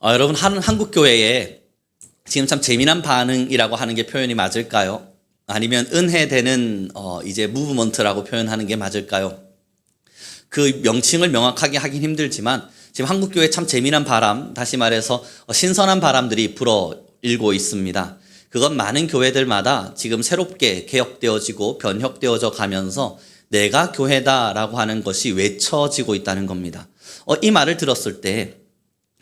여러분, 한국 교회에 지금 참 재미난 반응이라고 하는 게 표현이 맞을까요? 아니면 은혜되는 이제 무브먼트라고 표현하는 게 맞을까요? 그 명칭을 명확하게 하긴 힘들지만 지금 한국 교회에 참 재미난 바람, 다시 말해서 신선한 바람들이 불어일고 있습니다. 그건 많은 교회들마다 지금 새롭게 개혁되어지고 변혁되어져 가면서 내가 교회다라고 하는 것이 외쳐지고 있다는 겁니다. 이 말을 들었을 때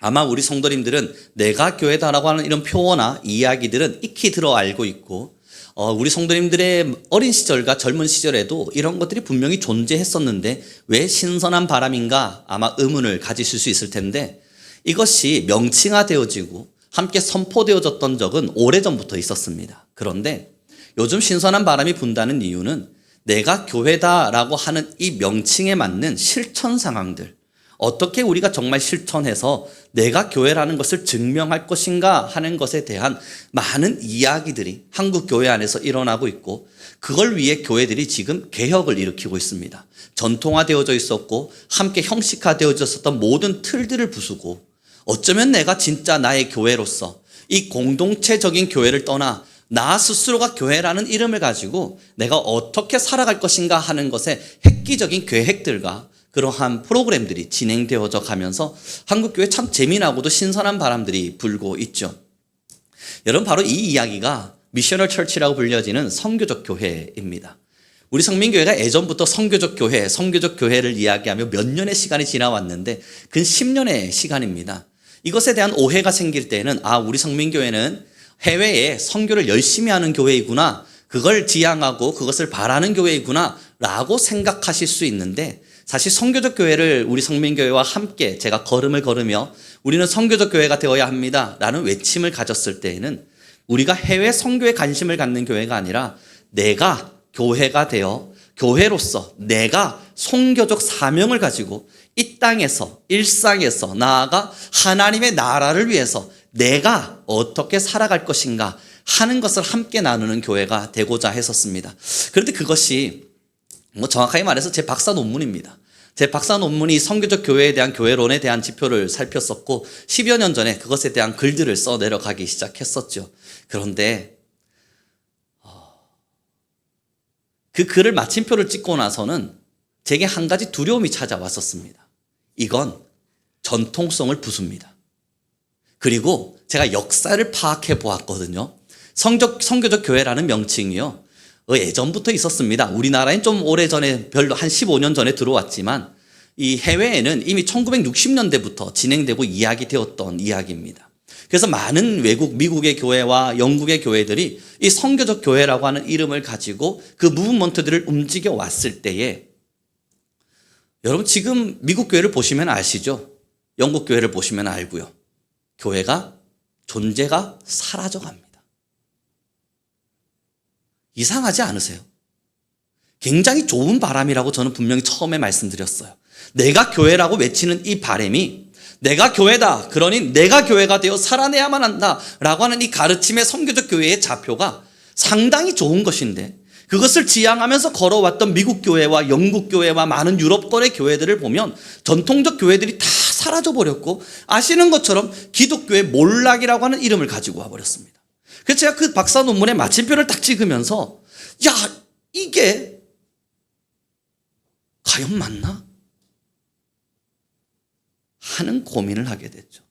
아마 우리 성도님들은 내가 교회다라고 하는 이런 표어나 이야기들은 익히 들어 알고 있고 우리 성도님들의 어린 시절과 젊은 시절에도 이런 것들이 분명히 존재했었는데 왜 신선한 바람인가 아마 의문을 가지실 수 있을 텐데, 이것이 명칭화되어지고 함께 선포되어졌던 적은 오래전부터 있었습니다. 그런데 요즘 신선한 바람이 분다는 이유는 내가 교회다라고 하는 이 명칭에 맞는 실천 상황들, 어떻게 우리가 정말 실천해서 내가 교회라는 것을 증명할 것인가 하는 것에 대한 많은 이야기들이 한국 교회 안에서 일어나고 있고, 그걸 위해 교회들이 지금 개혁을 일으키고 있습니다. 전통화되어져 있었고 함께 형식화되어져 있었던 모든 틀들을 부수고, 어쩌면 내가 진짜 나의 교회로서 이 공동체적인 교회를 떠나 나 스스로가 교회라는 이름을 가지고 내가 어떻게 살아갈 것인가 하는 것에 획기적인 계획들과 그러한 프로그램들이 진행되어져 가면서 한국교회 참 재미나고도 신선한 바람들이 불고 있죠. 여러분, 바로 이 이야기가 미셔널 처치라고 불려지는 선교적 교회입니다. 우리 성민교회가 예전부터 선교적 교회를 이야기하며 몇 년의 시간이 지나왔는데 근 10년의 시간입니다. 이것에 대한 오해가 생길 때는 우리 성민교회는 해외에 선교를 열심히 하는 교회이구나, 그걸 지향하고 그것을 바라는 교회이구나 라고 생각하실 수 있는데, 사실 선교적 교회를 우리 성민교회와 함께 제가 걸음을 걸으며 우리는 선교적 교회가 되어야 합니다 라는 외침을 가졌을 때에는 우리가 해외 선교에 관심을 갖는 교회가 아니라 내가 교회가 되어 교회로서 내가 선교적 사명을 가지고 이 땅에서 일상에서 나아가 하나님의 나라를 위해서 내가 어떻게 살아갈 것인가 하는 것을 함께 나누는 교회가 되고자 했었습니다. 그런데 그것이 정확하게 말해서 제 박사 논문입니다. 제 박사 논문이 선교적 교회에 대한 교회론에 대한 지표를 살폈었고 10여 년 전에 그것에 대한 글들을 써 내려가기 시작했었죠. 그런데 그 글을 마침표를 찍고 나서는 제게 한 가지 두려움이 찾아왔었습니다. 이건 전통성을 부숩니다. 그리고 제가 역사를 파악해 보았거든요. 선교적 교회라는 명칭이요, 예전부터 있었습니다. 우리나라엔 좀 오래전에, 별로 한 15년 전에 들어왔지만 이 해외에는 이미 1960년대부터 진행되고 이야기되었던 이야기입니다. 그래서 많은 미국의 교회와 영국의 교회들이 이 선교적 교회라고 하는 이름을 가지고 그 무브먼트들을 움직여 왔을 때에, 여러분 지금 미국 교회를 보시면 아시죠? 영국 교회를 보시면 알고요. 교회가 존재가 사라져 갑니다. 이상하지 않으세요? 굉장히 좋은 바람이라고 저는 분명히 처음에 말씀드렸어요. 내가 교회라고 외치는 이 바람이 내가 교회다, 그러니 내가 교회가 되어 살아내야만 한다라고 하는 이 가르침의 선교적 교회의 좌표가 상당히 좋은 것인데, 그것을 지향하면서 걸어왔던 미국 교회와 영국 교회와 많은 유럽권의 교회들을 보면 전통적 교회들이 다 사라져버렸고, 아시는 것처럼 기독교의 몰락이라고 하는 이름을 가지고 와버렸습니다. 그래서 제가 그 박사 논문에 마침표를 딱 찍으면서 이게 과연 맞나? 하는 고민을 하게 됐죠.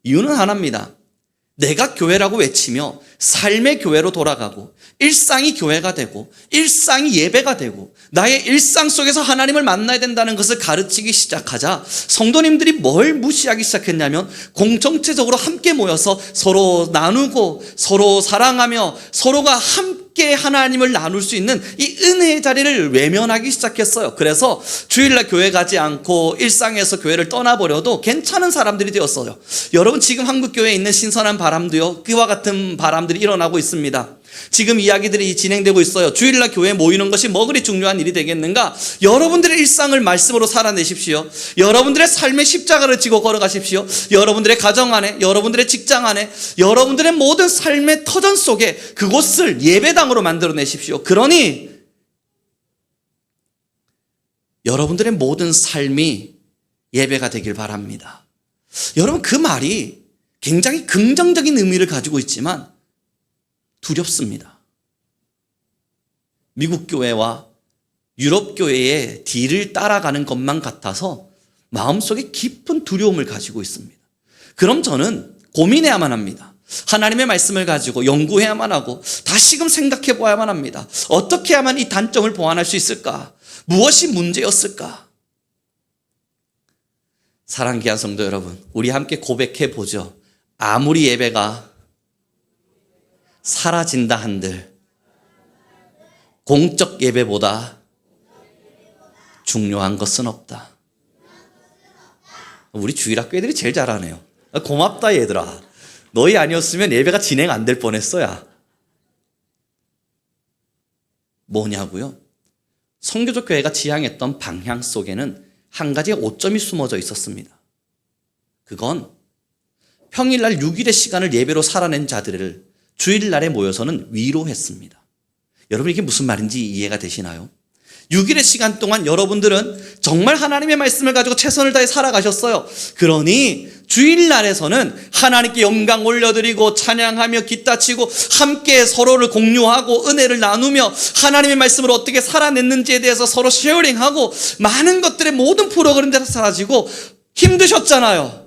이유는 하나입니다. 내가 교회라고 외치며 삶의 교회로 돌아가고 일상이 교회가 되고 일상이 예배가 되고 나의 일상 속에서 하나님을 만나야 된다는 것을 가르치기 시작하자 성도님들이 뭘 무시하기 시작했냐면, 공동체적으로 함께 모여서 서로 나누고 서로 사랑하며 서로가 함께 하나님을 나눌 수 있는 이 은혜의 자리를 외면하기 시작했어요. 그래서 주일날 교회 가지 않고 일상에서 교회를 떠나버려도 괜찮은 사람들이 되었어요. 여러분, 지금 한국교회에 있는 신선한 바람도요, 그와 같은 바람들이 일어나고 있습니다. 지금 이야기들이 진행되고 있어요. 주일날 교회에 모이는 것이 뭐 그리 중요한 일이 되겠는가? 여러분들의 일상을 말씀으로 살아내십시오. 여러분들의 삶의 십자가를 지고 걸어가십시오. 여러분들의 가정 안에, 여러분들의 직장 안에, 여러분들의 모든 삶의 터전 속에 그곳을 예배당으로 만들어내십시오. 그러니 여러분들의 모든 삶이 예배가 되길 바랍니다. 여러분, 그 말이 굉장히 긍정적인 의미를 가지고 있지만 두렵습니다. 미국 교회와 유럽 교회의 뒤를 따라가는 것만 같아서 마음속에 깊은 두려움을 가지고 있습니다. 그럼 저는 고민해야만 합니다. 하나님의 말씀을 가지고 연구해야만 하고 다시금 생각해 보아야만 합니다. 어떻게 하면 이 단점을 보완할 수 있을까? 무엇이 문제였을까? 사랑하는 귀한 성도 여러분, 우리 함께 고백해 보죠. 아무리 예배가 사라진다 한들 공적 예배보다 중요한 것은 없다. 우리 주일학교 애들이 제일 잘하네요. 고맙다 얘들아. 너희 아니었으면 예배가 진행 안 될 뻔했어야. 뭐냐고요? 선교적 교회가 지향했던 방향 속에는 한 가지의 오점이 숨어져 있었습니다. 그건 평일날 6일의 시간을 예배로 살아낸 자들을 주일날에 모여서는 위로했습니다. 여러분 이게 무슨 말인지 이해가 되시나요? 6일의 시간 동안 여러분들은 정말 하나님의 말씀을 가지고 최선을 다해 살아가셨어요. 그러니 주일날에서는 하나님께 영광 올려드리고 찬양하며 기타 치고 함께 서로를 공유하고 은혜를 나누며 하나님의 말씀을 어떻게 살아냈는지에 대해서 서로 쉐어링하고 많은 것들의 모든 프로그램들이 사라지고 힘드셨잖아요.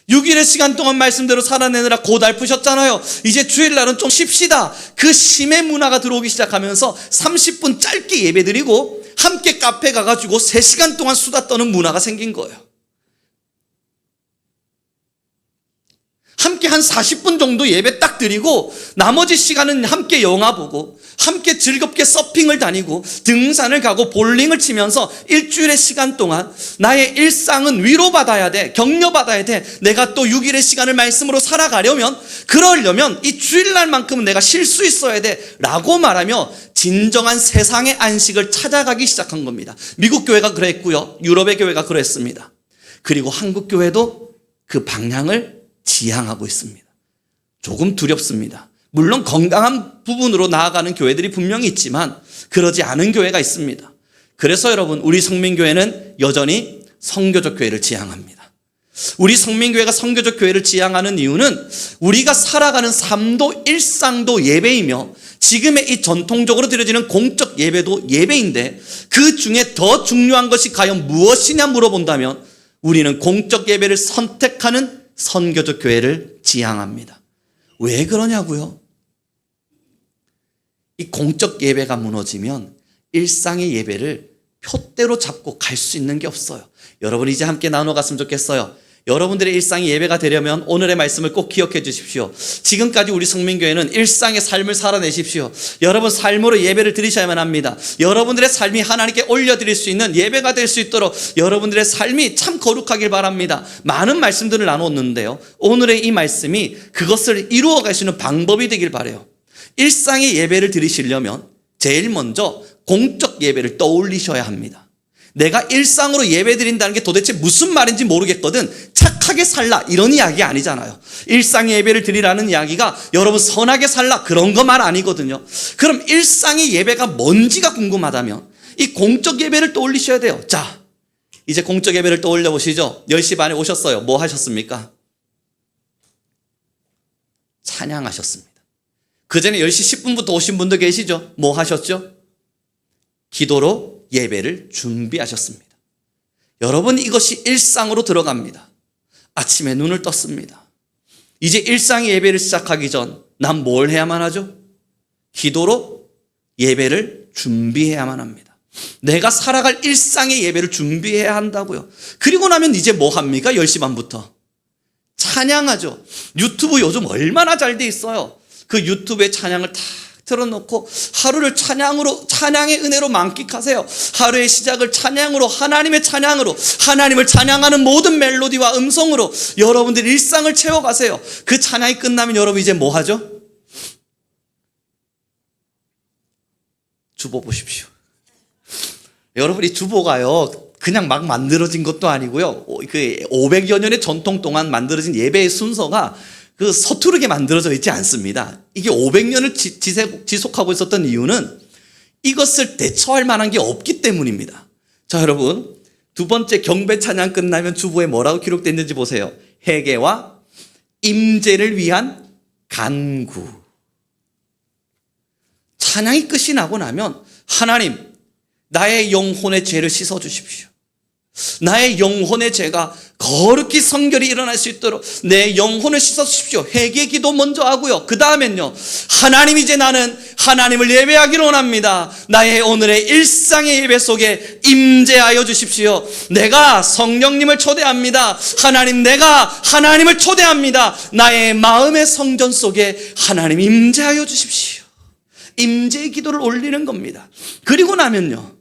6일의 시간 동안 말씀대로 살아내느라 고달프셨잖아요. 이제 주일날은 좀 쉽시다. 그 쉼의 문화가 들어오기 시작하면서 30분 짧게 예배드리고 함께 카페 가가지고 3시간 동안 수다 떠는 문화가 생긴 거예요. 함께 한 40분 정도 예배 딱 드리고 나머지 시간은 함께 영화 보고 함께 즐겁게 서핑을 다니고 등산을 가고 볼링을 치면서 일주일의 시간 동안 나의 일상은 위로받아야 돼. 격려받아야 돼. 내가 또 6일의 시간을 말씀으로 살아가려면 그러려면 이 주일날만큼은 내가 쉴 수 있어야 돼 라고 말하며 진정한 세상의 안식을 찾아가기 시작한 겁니다. 미국 교회가 그랬고요. 유럽의 교회가 그랬습니다. 그리고 한국 교회도 그 방향을 지향하고 있습니다. 조금 두렵습니다. 물론 건강한 부분으로 나아가는 교회들이 분명히 있지만 그러지 않은 교회가 있습니다. 그래서 여러분 우리 성민교회는 여전히 선교적 교회를 지향합니다. 우리 성민교회가 선교적 교회를 지향하는 이유는 우리가 살아가는 삶도 일상도 예배이며 지금의 이 전통적으로 드려지는 공적 예배도 예배인데 그 중에 더 중요한 것이 과연 무엇이냐 물어본다면 우리는 공적 예배를 선택하는 선교적 교회를 지향합니다. 왜 그러냐고요? 이 공적 예배가 무너지면 일상의 예배를 표대로 잡고 갈 수 있는 게 없어요. 여러분 이제 함께 나눠갔으면 좋겠어요. 여러분들의 일상이 예배가 되려면 오늘의 말씀을 꼭 기억해 주십시오. 지금까지 우리 성민교회는 일상의 삶을 살아내십시오. 여러분 삶으로 예배를 드리셔야만 합니다. 여러분들의 삶이 하나님께 올려드릴 수 있는 예배가 될 수 있도록 여러분들의 삶이 참 거룩하길 바랍니다. 많은 말씀들을 나눴는데요. 오늘의 이 말씀이 그것을 이루어갈 수 있는 방법이 되길 바라요. 일상의 예배를 드리시려면 제일 먼저 공적 예배를 떠올리셔야 합니다. 내가 일상으로 예배 드린다는 게 도대체 무슨 말인지 모르겠거든. 착하게 살라 이런 이야기 아니잖아요. 일상의 예배를 드리라는 이야기가 여러분 선하게 살라 그런 거 말 아니거든요. 그럼 일상의 예배가 뭔지가 궁금하다면 이 공적 예배를 떠올리셔야 돼요. 자, 이제 공적 예배를 떠올려 보시죠. 10시 반에 오셨어요. 뭐 하셨습니까? 찬양하셨습니다. 그 전에 10시 10분부터 오신 분도 계시죠? 뭐 하셨죠? 기도로 예배를 준비하셨습니다. 여러분 이것이 일상으로 들어갑니다. 아침에 눈을 떴습니다. 이제 일상의 예배를 시작하기 전 난 뭘 해야만 하죠? 기도로 예배를 준비해야만 합니다. 내가 살아갈 일상의 예배를 준비해야 한다고요. 그리고 나면 이제 뭐 합니까? 10시 반부터 찬양하죠. 유튜브 요즘 얼마나 잘 돼 있어요. 그 유튜브에 찬양을 다 틀어놓고 하루를 찬양의 은혜로 만끽하세요. 하루의 시작을 찬양으로, 하나님의 찬양으로, 하나님을 찬양하는 모든 멜로디와 음성으로 여러분들 일상을 채워가세요. 그 찬양이 끝나면 여러분 이제 뭐 하죠? 주보 보십시오. 여러분 이 주보가요 그냥 막 만들어진 것도 아니고요. 그 500여 년의 전통 동안 만들어진 예배의 순서가 그 서투르게 만들어져 있지 않습니다. 이게 500년을 지속하고 있었던 이유는 이것을 대처할 만한 게 없기 때문입니다. 자, 여러분 두 번째 경배 찬양 끝나면 주보에 뭐라고 기록되어 있는지 보세요. 회개와 임재를 위한 간구. 찬양이 끝이 나고 나면 하나님, 나의 영혼의 죄를 씻어 주십시오. 나의 영혼의 죄가 거룩히 성결히 일어날 수 있도록 내 영혼을 씻어 주십시오. 회개 기도 먼저 하고요. 그 다음엔요, 하나님, 이제 나는 하나님을 예배하기를 원합니다. 나의 오늘의 일상의 예배 속에 임재하여 주십시오. 내가 성령님을 초대합니다. 하나님, 내가 하나님을 초대합니다. 나의 마음의 성전 속에 하나님 임재하여 주십시오. 임재의 기도를 올리는 겁니다. 그리고 나면요,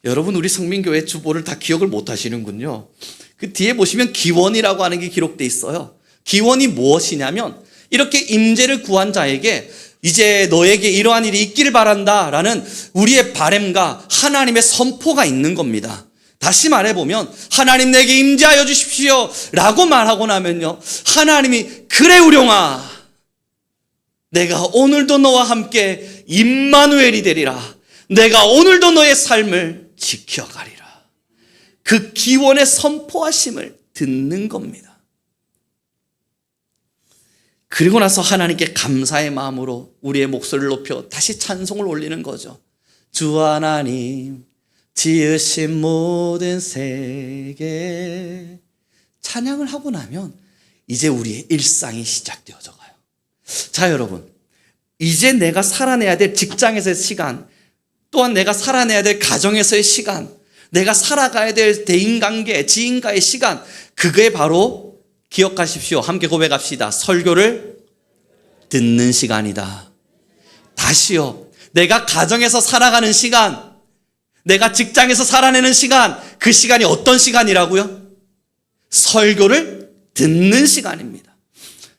여러분, 우리 성민교회 주보를 다 기억을 못 하시는군요. 그 뒤에 보시면 기원이라고 하는 게 기록되어 있어요. 기원이 무엇이냐면, 이렇게 임재를 구한 자에게 이제 너에게 이러한 일이 있기를 바란다 라는 우리의 바람과 하나님의 선포가 있는 겁니다. 다시 말해보면, 하나님 내게 임재하여 주십시오 라고 말하고 나면요, 하나님이 그래 우룡아, 내가 오늘도 너와 함께 임마누엘이 되리라. 내가 오늘도 너의 삶을 지켜가리라. 그 기원의 선포하심을 듣는 겁니다. 그리고 나서 하나님께 감사의 마음으로 우리의 목소리를 높여 다시 찬송을 올리는 거죠. 주 하나님 지으신 모든 세계. 찬양을 하고 나면 이제 우리의 일상이 시작되어져 가요. 자, 여러분, 이제 내가 살아내야 될 직장에서의 시간, 또한 내가 살아내야 될 가정에서의 시간, 내가 살아가야 될 대인관계, 지인과의 시간, 그게 바로, 기억하십시오. 함께 고백합시다. 설교를 듣는 시간이다. 다시요, 내가 가정에서 살아가는 시간, 내가 직장에서 살아내는 시간, 그 시간이 어떤 시간이라고요? 설교를 듣는 시간입니다.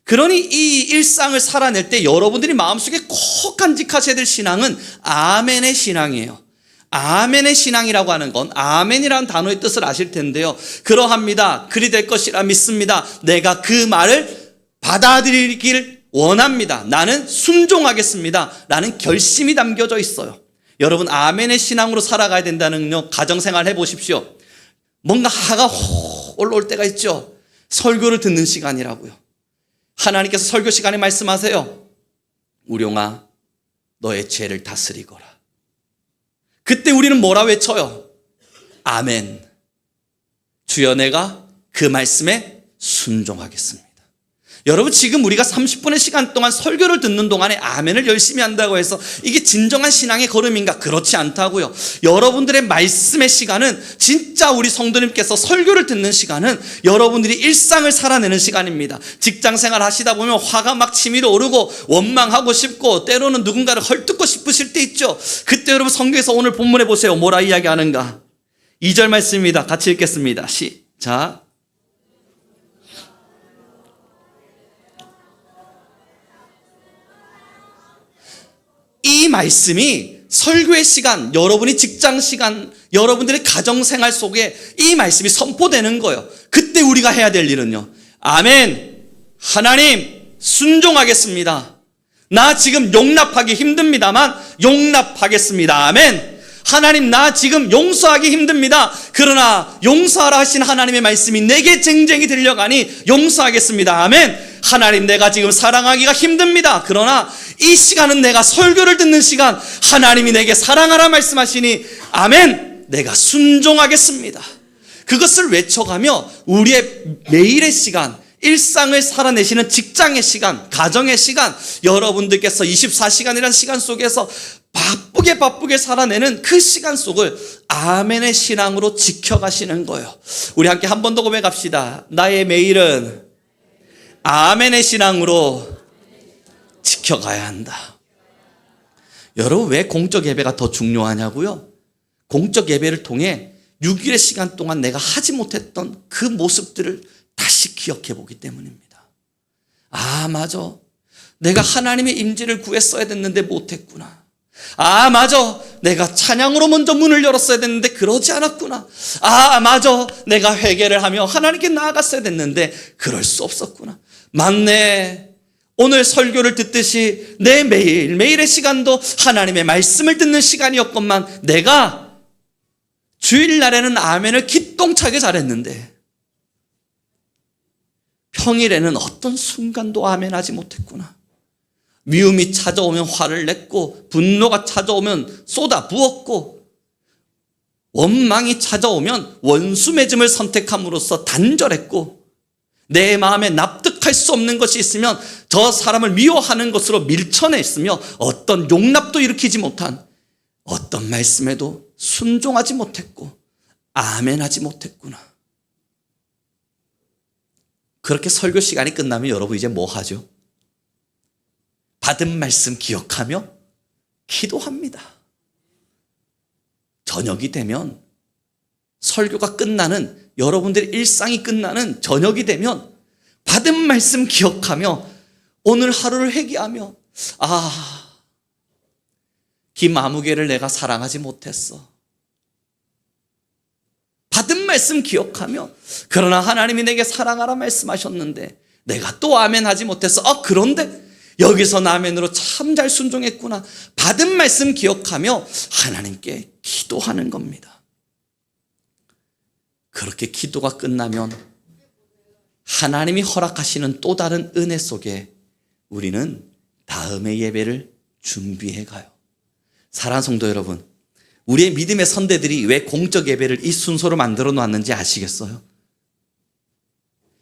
그러니 이 일상을 살아낼 때 여러분들이 마음속에 꼭 간직하셔야 될 신앙은 아멘의 신앙이에요. 아멘의 신앙이라고 하는 건, 아멘이라는 단어의 뜻을 아실 텐데요, 그러합니다, 그리 될 것이라 믿습니다, 내가 그 말을 받아들이길 원합니다, 나는 순종하겠습니다 라는 결심이 담겨져 있어요. 여러분, 아멘의 신앙으로 살아가야 된다는 가정생활 해보십시오. 뭔가 하가 올라올 때가 있죠. 설교를 듣는 시간이라고요. 하나님께서 설교 시간에 말씀하세요. 우룡아, 너의 죄를 다스리거라. 그때 우리는 뭐라 외쳐요? 아멘. 주여, 내가 그 말씀에 순종하겠습니다. 여러분, 지금 우리가 30분의 시간 동안 설교를 듣는 동안에 아멘을 열심히 한다고 해서 이게 진정한 신앙의 걸음인가? 그렇지 않다고요. 여러분들의 말씀의 시간은, 진짜 우리 성도님께서 설교를 듣는 시간은 여러분들이 일상을 살아내는 시간입니다. 직장생활 하시다 보면 화가 막 치밀어 오르고 원망하고 싶고 때로는 누군가를 헐뜯고 싶으실 때 있죠. 그때 여러분, 성경에서 오늘 본문에 보세요. 뭐라 이야기하는가? 2절 말씀입니다. 같이 읽겠습니다. 시작. 이 말씀이 설교의 시간, 여러분이 직장 시간, 여러분들의 가정생활 속에 이 말씀이 선포되는 거예요. 그때 우리가 해야 될 일은요, 아멘. 하나님, 순종하겠습니다. 나 지금 용납하기 힘듭니다만 용납하겠습니다. 아멘. 하나님, 나 지금 용서하기 힘듭니다. 그러나 용서하라 하신 하나님의 말씀이 내게 쟁쟁이 들려가니 용서하겠습니다. 아멘. 하나님, 내가 지금 사랑하기가 힘듭니다. 그러나 이 시간은 내가 설교를 듣는 시간, 하나님이 내게 사랑하라 말씀하시니 아멘, 내가 순종하겠습니다. 그것을 외쳐가며 우리의 매일의 시간, 일상을 살아내시는 직장의 시간, 가정의 시간, 여러분들께서 24시간이라는 시간 속에서 바쁘게 살아내는 그 시간 속을 아멘의 신앙으로 지켜가시는 거예요. 우리 함께 한 번 더 고백합시다. 나의 매일은 아멘의 신앙으로 지켜가야 한다. 여러분, 왜 공적 예배가 더 중요하냐고요? 공적 예배를 통해 6일의 시간 동안 내가 하지 못했던 그 모습들을 다시 기억해 보기 때문입니다. 아, 맞아, 내가 하나님의 임재를 구했어야 됐는데 못했구나. 아, 맞아, 내가 찬양으로 먼저 문을 열었어야 됐는데 그러지 않았구나. 아, 맞아, 내가 회개를 하며 하나님께 나아갔어야 됐는데 그럴 수 없었구나. 맞네, 오늘 설교를 듣듯이 내 매일의 시간도 하나님의 말씀을 듣는 시간이었건만 내가 주일날에는 아멘을 기똥차게 잘했는데 평일에는 어떤 순간도 아멘하지 못했구나. 미움이 찾아오면 화를 냈고, 분노가 찾아오면 쏟아 부었고, 원망이 찾아오면 원수 맺음을 선택함으로써 단절했고, 내 마음에 납득할 수 없는 것이 있으면 저 사람을 미워하는 것으로 밀쳐냈으며, 어떤 용납도 일으키지 못한, 어떤 말씀에도 순종하지 못했고 아멘하지 못했구나. 그렇게 설교 시간이 끝나면 여러분 이제 뭐 하죠? 받은 말씀 기억하며 기도합니다. 저녁이 되면, 설교가 끝나는, 여러분들의 일상이 끝나는 저녁이 되면 받은 말씀 기억하며 오늘 하루를 회개하며, 김아무개를 내가 사랑하지 못했어. 받은 말씀 기억하며, 그러나 하나님이 내게 사랑하라 말씀하셨는데 내가 또 아멘하지 못했어. 그런데 여기서 아멘으로 참 잘 순종했구나. 받은 말씀 기억하며 하나님께 기도하는 겁니다. 그렇게 기도가 끝나면 하나님이 허락하시는 또 다른 은혜 속에 우리는 다음의 예배를 준비해 가요. 사랑하는 성도 여러분, 우리의 믿음의 선대들이 왜 공적 예배를 이 순서로 만들어 놨는지 아시겠어요?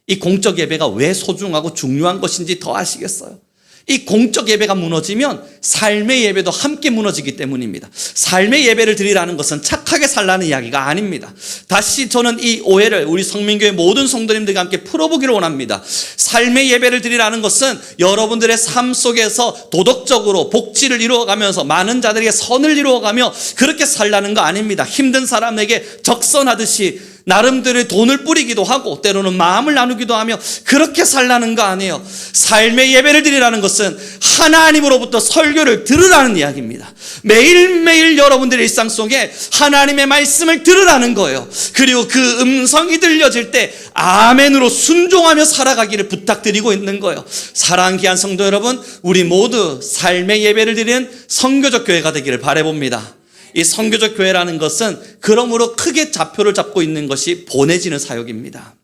이 공적 예배가 왜 소중하고 중요한 것인지 더 아시겠어요? 이 공적 예배가 무너지면 삶의 예배도 함께 무너지기 때문입니다. 삶의 예배를 드리라는 것은 착하게 살라는 이야기가 아닙니다. 다시 저는 이 오해를 우리 성민교회 모든 성도님들과 함께 풀어보기를 원합니다. 삶의 예배를 드리라는 것은 여러분들의 삶 속에서 도덕적으로 복지를 이루어가면서 많은 자들에게 선을 이루어가며 그렇게 살라는 거 아닙니다. 힘든 사람에게 적선하듯이 나름대로의 돈을 뿌리기도 하고 때로는 마음을 나누기도 하며 그렇게 살라는 거 아니에요. 삶의 예배를 드리라는 것은 하나님으로부터 설교를 들으라는 이야기입니다. 매일매일 여러분들의 일상 속에 하나님의 말씀을 들으라는 거예요. 그리고 그 음성이 들려질 때 아멘으로 순종하며 살아가기를 부탁드리고 있는 거예요. 사랑하는 귀한 성도 여러분, 우리 모두 삶의 예배를 드리는 선교적 교회가 되기를 바라봅니다. 이 선교적 교회라는 것은 그러므로 크게 좌표를 잡고 있는 것이 보내지는 사역입니다.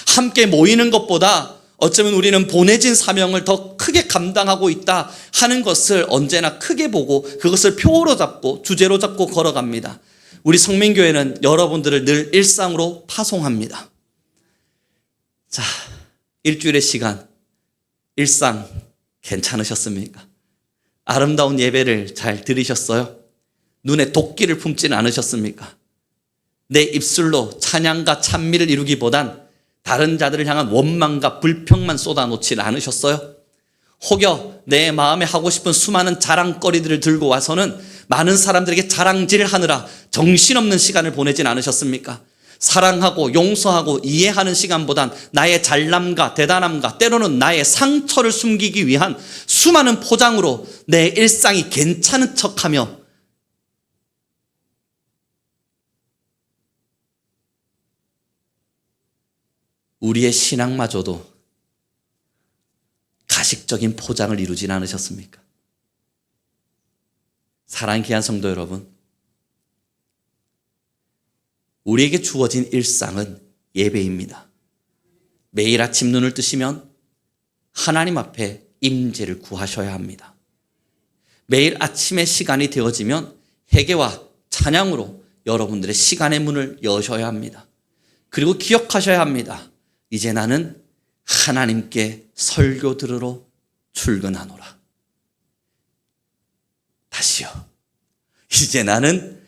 함께 모이는 것보다 어쩌면 우리는 보내진 사명을 더 크게 감당하고 있다 하는 것을 언제나 크게 보고 그것을 표로 잡고 주제로 잡고 걸어갑니다. 우리 성민교회는 여러분들을 늘 일상으로 파송합니다. 자, 일주일의 시간, 일상 괜찮으셨습니까? 아름다운 예배를 잘 들으셨어요? 눈에 도끼를 품지는 않으셨습니까? 내 입술로 찬양과 찬미를 이루기보단 다른 자들을 향한 원망과 불평만 쏟아놓지는 않으셨어요? 혹여 내 마음에 하고 싶은 수많은 자랑거리들을 들고 와서는 많은 사람들에게 자랑질하느라 정신없는 시간을 보내진 않으셨습니까? 사랑하고 용서하고 이해하는 시간보단 나의 잘남과 대단함과 때로는 나의 상처를 숨기기 위한 수많은 포장으로 내 일상이 괜찮은 척하며 우리의 신앙마저도 가식적인 포장을 이루진 않으셨습니까? 사랑하는 귀한 성도 여러분, 우리에게 주어진 일상은 예배입니다. 매일 아침 눈을 뜨시면 하나님 앞에 임재를 구하셔야 합니다. 매일 아침의 시간이 되어지면 회개와 찬양으로 여러분들의 시간의 문을 여셔야 합니다. 그리고 기억하셔야 합니다. 이제 나는 하나님께 설교 들으러 출근하노라. 다시요. 이제 나는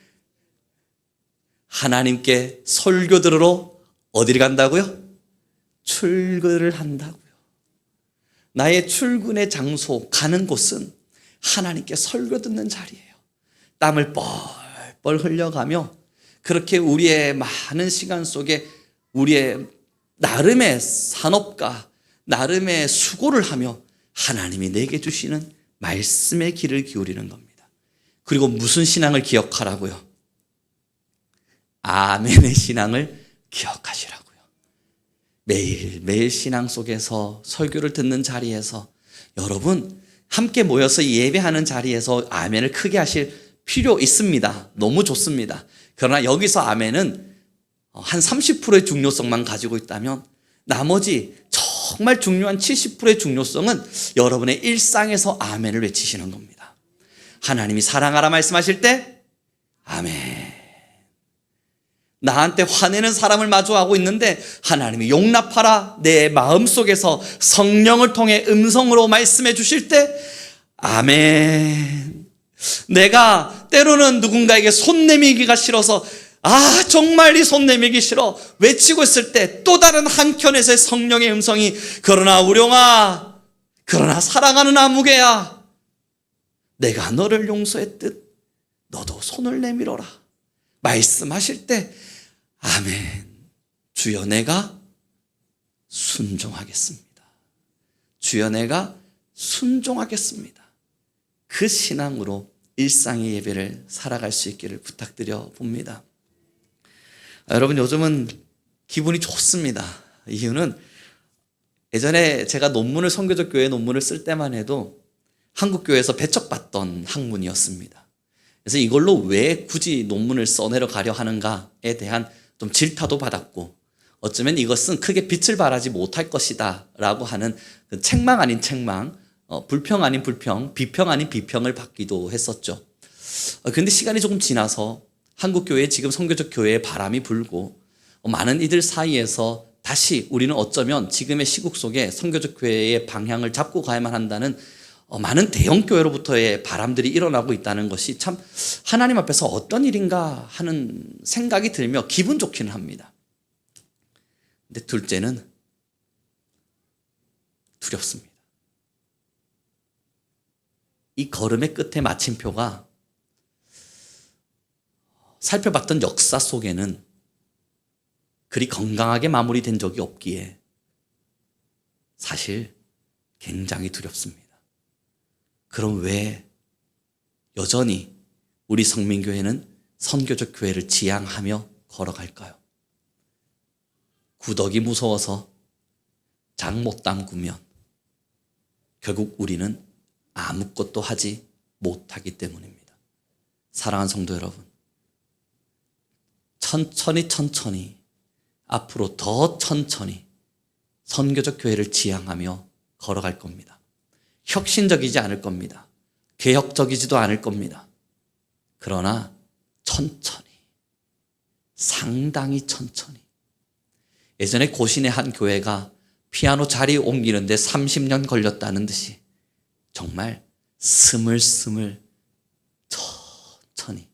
하나님께 설교 들으러 어디를 간다고요? 출근을 한다고요. 나의 출근의 장소, 가는 곳은 하나님께 설교 듣는 자리예요. 땀을 뻘뻘 흘려가며 그렇게 우리의 많은 시간 속에 우리의 나름의 산업과 나름의 수고를 하며 하나님이 내게 주시는 말씀의 귀를 기울이는 겁니다. 그리고 무슨 신앙을 기억하라고요? 아멘의 신앙을 기억하시라고요. 매일매일 신앙 속에서 설교를 듣는 자리에서 여러분 함께 모여서 예배하는 자리에서 아멘을 크게 하실 필요 있습니다. 너무 좋습니다. 그러나 여기서 아멘은 한 30%의 중요성만 가지고 있다면 나머지 정말 중요한 70%의 중요성은 여러분의 일상에서 아멘을 외치시는 겁니다. 하나님이 사랑하라 말씀하실 때 아멘. 나한테 화내는 사람을 마주하고 있는데 하나님이 용납하라 내 마음속에서 성령을 통해 음성으로 말씀해 주실 때 아멘. 내가 때로는 누군가에게 손 내밀기가 싫어서 정말 이 손 내밀기 싫어 외치고 있을 때 또 다른 한켠에서의 성령의 음성이 그러나 우룡아, 그러나 사랑하는 아무개야, 내가 너를 용서했듯 너도 손을 내밀어라 말씀하실 때 아멘. 주여 내가 순종하겠습니다. 주여 내가 순종하겠습니다. 그 신앙으로 일상의 예배를 살아갈 수 있기를 부탁드려 봅니다. 여러분, 요즘은 기분이 좋습니다. 이유는 예전에 제가 논문을, 선교적 교회 논문을 쓸 때만 해도 한국교회에서 배척받던 학문이었습니다. 그래서 이걸로 왜 굳이 논문을 써내려 가려 하는가에 대한 좀 질타도 받았고, 어쩌면 이것은 크게 빛을 발하지 못할 것이다 라고 하는 책망 아닌 책망, 불평 아닌 불평, 비평 아닌 비평을 받기도 했었죠. 그런데 시간이 조금 지나서 한국교회에 지금 선교적 교회의 바람이 불고 많은 이들 사이에서 다시 우리는 어쩌면 지금의 시국 속에 선교적 교회의 방향을 잡고 가야만 한다는 많은 대형교회로부터의 바람들이 일어나고 있다는 것이 참 하나님 앞에서 어떤 일인가 하는 생각이 들며 기분 좋기는 합니다. 근데 둘째는 두렵습니다. 이 걸음의 끝에 마침표가 살펴봤던 역사 속에는 그리 건강하게 마무리된 적이 없기에 사실 굉장히 두렵습니다. 그럼 왜 여전히 우리 성민교회는 선교적 교회를 지향하며 걸어갈까요? 구덕이 무서워서 장 못 담그면 결국 우리는 아무것도 하지 못하기 때문입니다. 사랑하는 성도 여러분, 천천히 앞으로 더 천천히 선교적 교회를 지향하며 걸어갈 겁니다. 혁신적이지 않을 겁니다. 개혁적이지도 않을 겁니다. 그러나 천천히, 상당히 천천히. 예전에 고신의 한 교회가 피아노 자리 옮기는데 30년 걸렸다는 듯이 정말 스물스물 천천히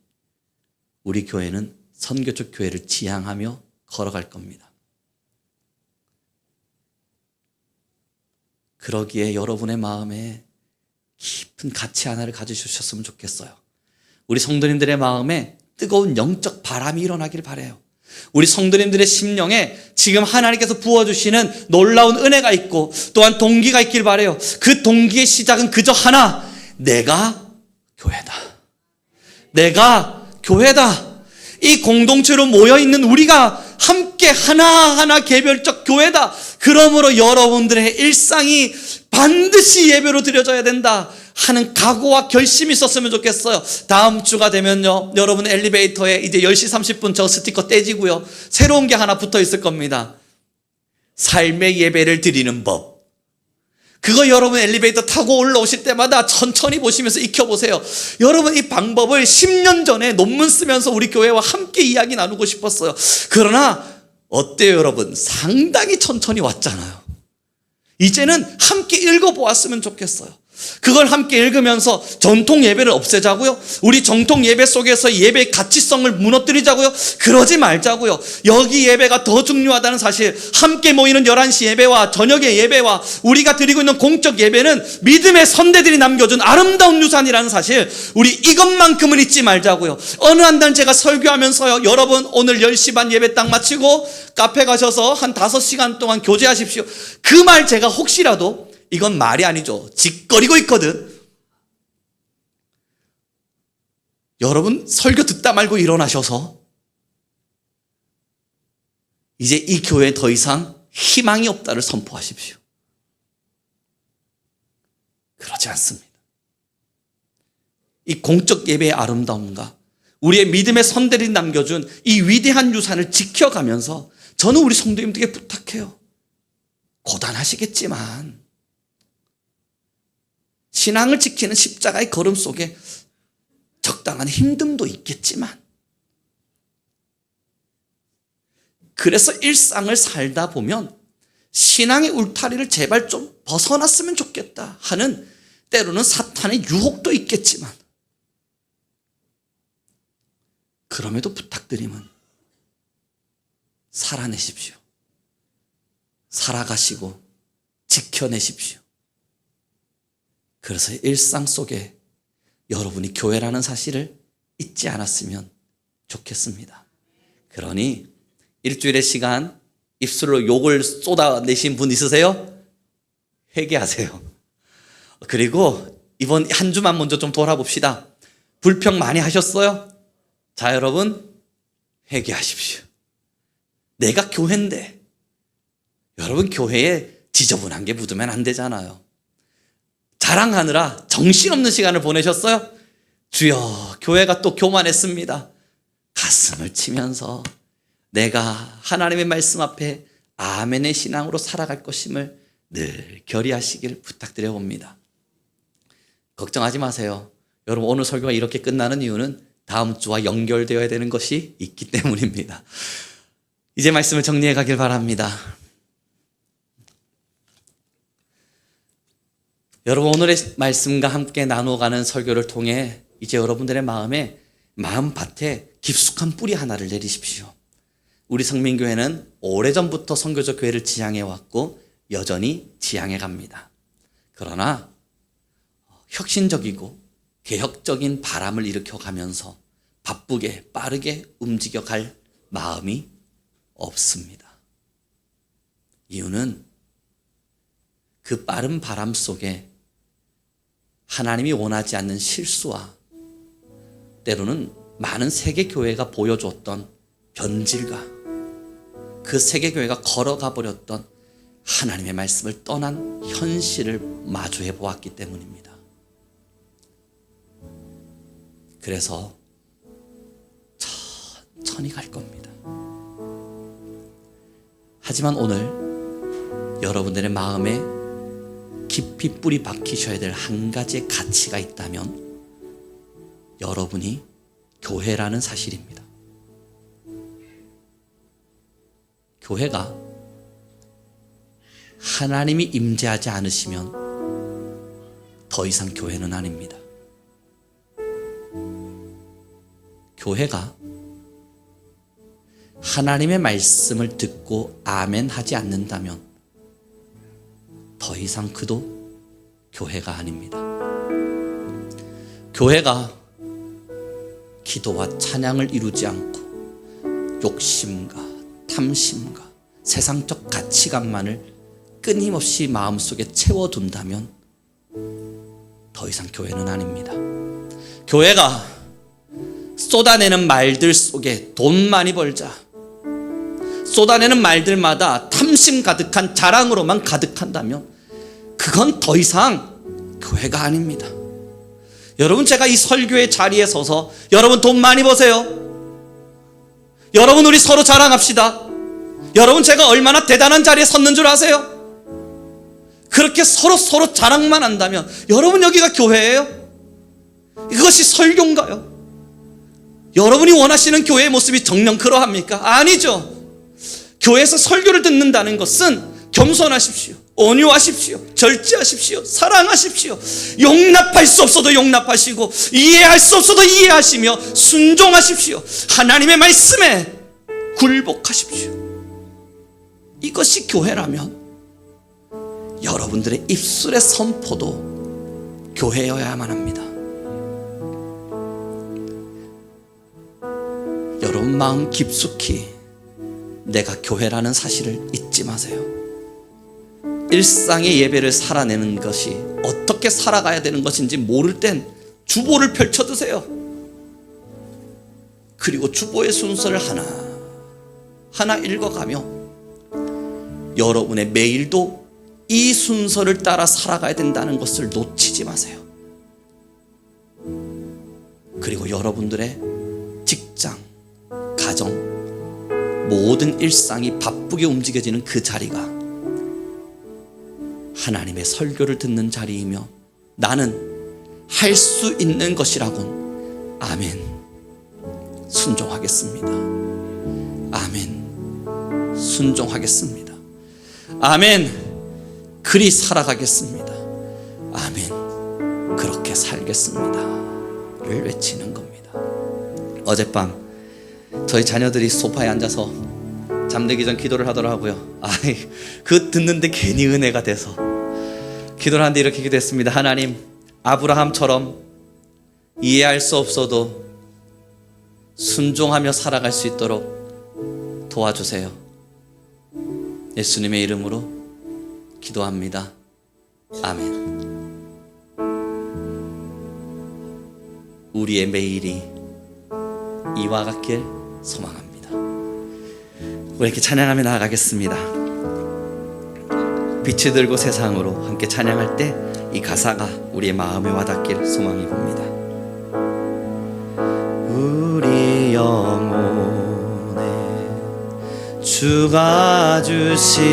우리 교회는 선교적 교회를 지향하며 걸어갈 겁니다. 그러기에 여러분의 마음에 깊은 가치 하나를 가지셨으면 좋겠어요. 우리 성도님들의 마음에 뜨거운 영적 바람이 일어나길 바라요. 우리 성도님들의 심령에 지금 하나님께서 부어주시는 놀라운 은혜가 있고 또한 동기가 있길 바라요. 그 동기의 시작은 그저 하나, 내가 교회다. 내가 교회다. 이 공동체로 모여있는 우리가 함께 하나하나 개별적 교회다. 그러므로 여러분들의 일상이 반드시 예배로 드려져야 된다 하는 각오와 결심이 있었으면 좋겠어요. 다음 주가 되면요, 여러분 엘리베이터에 이제 10시 30분 저 스티커 떼지고요, 새로운 게 하나 붙어 있을 겁니다. 삶의 예배를 드리는 법. 그거 여러분 엘리베이터 타고 올라오실 때마다 천천히 보시면서 익혀보세요. 여러분 이 방법을 10년 전에 논문 쓰면서 우리 교회와 함께 이야기 나누고 싶었어요. 그러나 어때요 여러분? 상당히 천천히 왔잖아요. 이제는 함께 읽어보았으면 좋겠어요. 그걸 함께 읽으면서 전통 예배를 없애자고요? 우리 정통 예배 속에서 예배의 가치성을 무너뜨리자고요? 그러지 말자고요. 여기 예배가 더 중요하다는 사실, 함께 모이는 11시 예배와 저녁의 예배와 우리가 드리고 있는 공적 예배는 믿음의 선대들이 남겨준 아름다운 유산이라는 사실, 우리 이것만큼은 잊지 말자고요. 어느 한 달 제가 설교하면서요, 여러분 오늘 10시 반 예배 딱 마치고 카페 가셔서 한 5시간 동안 교제하십시오. 그 말 제가 혹시라도, 이건 말이 아니죠, 짓거리고 있거든. 여러분 설교 듣다 말고 일어나셔서 이제 이 교회에 더 이상 희망이 없다를 선포하십시오. 그러지 않습니다. 이 공적 예배의 아름다움과 우리의 믿음의 선대들이 남겨준 이 위대한 유산을 지켜가면서 저는 우리 성도님들에게 부탁해요. 고단하시겠지만, 신앙을 지키는 십자가의 걸음 속에 적당한 힘듦도 있겠지만, 그래서 일상을 살다 보면 신앙의 울타리를 제발 좀 벗어났으면 좋겠다 하는 때로는 사탄의 유혹도 있겠지만, 그럼에도 부탁드림은 살아내십시오. 살아가시고 지켜내십시오. 그래서 일상 속에 여러분이 교회라는 사실을 잊지 않았으면 좋겠습니다. 그러니 일주일의 시간 입술로 욕을 쏟아내신 분 있으세요? 회개하세요. 그리고 이번 한 주만 먼저 좀 돌아봅시다. 불평 많이 하셨어요? 자, 여러분, 회개하십시오. 내가 교회인데, 여러분 교회에 지저분한 게 묻으면 안 되잖아요. 자랑하느라 정신없는 시간을 보내셨어요? 주여, 교회가 또 교만했습니다. 가슴을 치면서 내가 하나님의 말씀 앞에 아멘의 신앙으로 살아갈 것임을 늘 결의하시길 부탁드려 봅니다. 걱정하지 마세요. 여러분, 오늘 설교가 이렇게 끝나는 이유는 다음 주와 연결되어야 되는 것이 있기 때문입니다. 이제 말씀을 정리해 가길 바랍니다. 여러분, 오늘의 말씀과 함께 나누어가는 설교를 통해 이제 여러분들의 마음밭에 깊숙한 뿌리 하나를 내리십시오. 우리 성민교회는 오래전부터 선교적 교회를 지향해 왔고 여전히 지향해 갑니다. 그러나 혁신적이고 개혁적인 바람을 일으켜가면서 바쁘게 빠르게 움직여갈 마음이 없습니다. 이유는 그 빠른 바람 속에 하나님이 원하지 않는 실수와 때로는 많은 세계교회가 보여줬던 변질과 그 세계교회가 걸어가 버렸던 하나님의 말씀을 떠난 현실을 마주해 보았기 때문입니다. 그래서 천천히 갈 겁니다. 하지만 오늘 여러분들의 마음에 깊이 뿌리 박히셔야 될 한 가지의 가치가 있다면 여러분이 교회라는 사실입니다. 교회가 하나님이 임재하지 않으시면 더 이상 교회는 아닙니다. 교회가 하나님의 말씀을 듣고 아멘 하지 않는다면 더 이상 그도 교회가 아닙니다. 교회가 기도와 찬양을 이루지 않고 욕심과 탐심과 세상적 가치관만을 끊임없이 마음속에 채워둔다면 더 이상 교회는 아닙니다. 교회가 쏟아내는 말들 속에 돈 많이 벌자, 쏟아내는 말들마다 탐심 가득한 자랑으로만 가득한다면 그건 더 이상 교회가 아닙니다. 여러분, 제가 이 설교의 자리에 서서 여러분 돈 많이 버세요. 여러분, 우리 서로 자랑합시다. 여러분, 제가 얼마나 대단한 자리에 섰는 줄 아세요? 그렇게 서로 자랑만 한다면 여러분, 여기가 교회예요? 이것이 설교인가요? 여러분이 원하시는 교회의 모습이 정녕 그러합니까? 아니죠. 교회에서 설교를 듣는다는 것은 겸손하십시오, 온유하십시오, 절제하십시오, 사랑하십시오, 용납할 수 없어도 용납하시고 이해할 수 없어도 이해하시며 순종하십시오. 하나님의 말씀에 굴복하십시오. 이것이 교회라면 여러분들의 입술의 선포도 교회여야만 합니다. 여러분 마음 깊숙이 내가 교회라는 사실을 잊지 마세요. 일상의 예배를 살아내는 것이 어떻게 살아가야 되는 것인지 모를 땐 주보를 펼쳐두세요. 그리고 주보의 순서를 하나 읽어가며 여러분의 매일도 이 순서를 따라 살아가야 된다는 것을 놓치지 마세요. 그리고 여러분들의 직장, 가정, 모든 일상이 바쁘게 움직여지는 그 자리가 하나님의 설교를 듣는 자리이며 나는 할 수 있는 것이라곤 아멘 순종하겠습니다. 아멘 순종하겠습니다. 아멘 그리 살아가겠습니다. 아멘 그렇게 살겠습니다 를 외치는 겁니다. 어젯밤 저희 자녀들이 소파에 앉아서 잠들기 전 기도를 하더라고요. 그 듣는데 괜히 은혜가 돼서 기도를 하는데 이렇게 기도했습니다. 하나님, 아브라함처럼 이해할 수 없어도 순종하며 살아갈 수 있도록 도와주세요. 예수님의 이름으로 기도합니다. 아멘. 우리의 매일이 이와 같길 소망합니다. 우리 이렇게 찬양하며 나아가겠습니다. 빛이 들고 세상으로 함께 찬양할 때 이 가사가 우리의 마음에 와닿길 소망해 봅니다. 우리 영혼에 주가 주신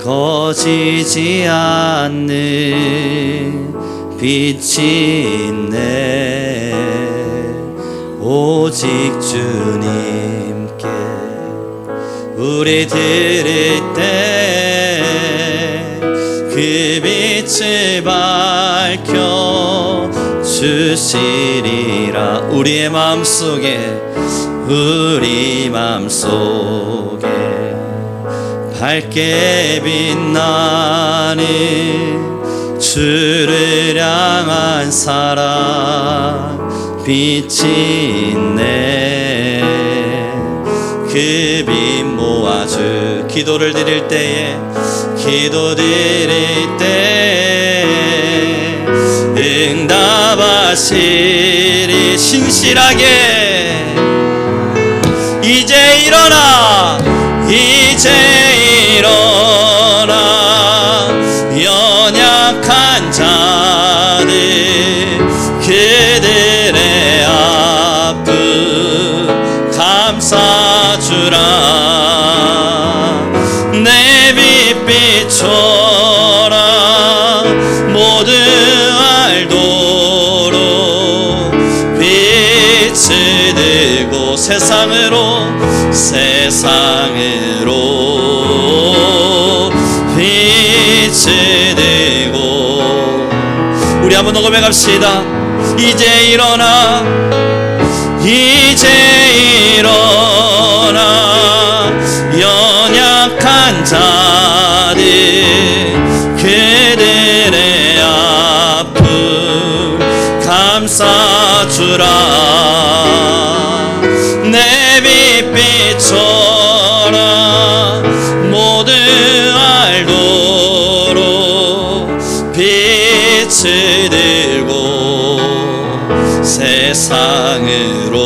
거지지 않는 빛이 있네. 오직 주님께 우리 드릴 때 그 빛을 밝혀 주시리라. 우리 마음속에 밝게 빛나는 주를 향한 사랑 빛이 있네. 그 빛 모아주 기도 드릴 때 응답하시리. 신실하게 이제 일어나 연약한 자들 그들의 아픔 감싸주라. 내 빛빛처럼 모두 알도록 빛을 들고 세상으로 빛을 들고 우리 한번 녹음해 갑시다. 이제 일어나 연약한 자들 그들의 아픔 감싸주라. 내 빛빛처럼 모두 알도록 빛을 들고 세상으로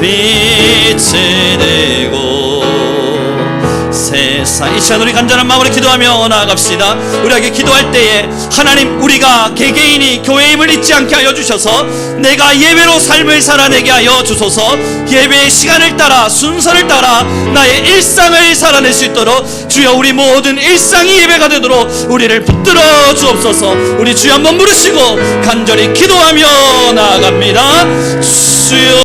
빛을 들고 이 시간 우리 간절한 마음으로 기도하며 나아갑시다. 우리에게 기도할 때에 하나님, 우리가 개개인이 교회의 힘을 잊지 않게 하여 주셔서 내가 예배로 삶을 살아내게 하여 주소서. 예배의 시간을 따라 순서를 따라 나의 일상을 살아낼 수 있도록 주여, 우리 모든 일상이 예배가 되도록 우리를 붙들어 주옵소서. 우리 주여 한번 부르시고 간절히 기도하며 나아갑니다. 주여.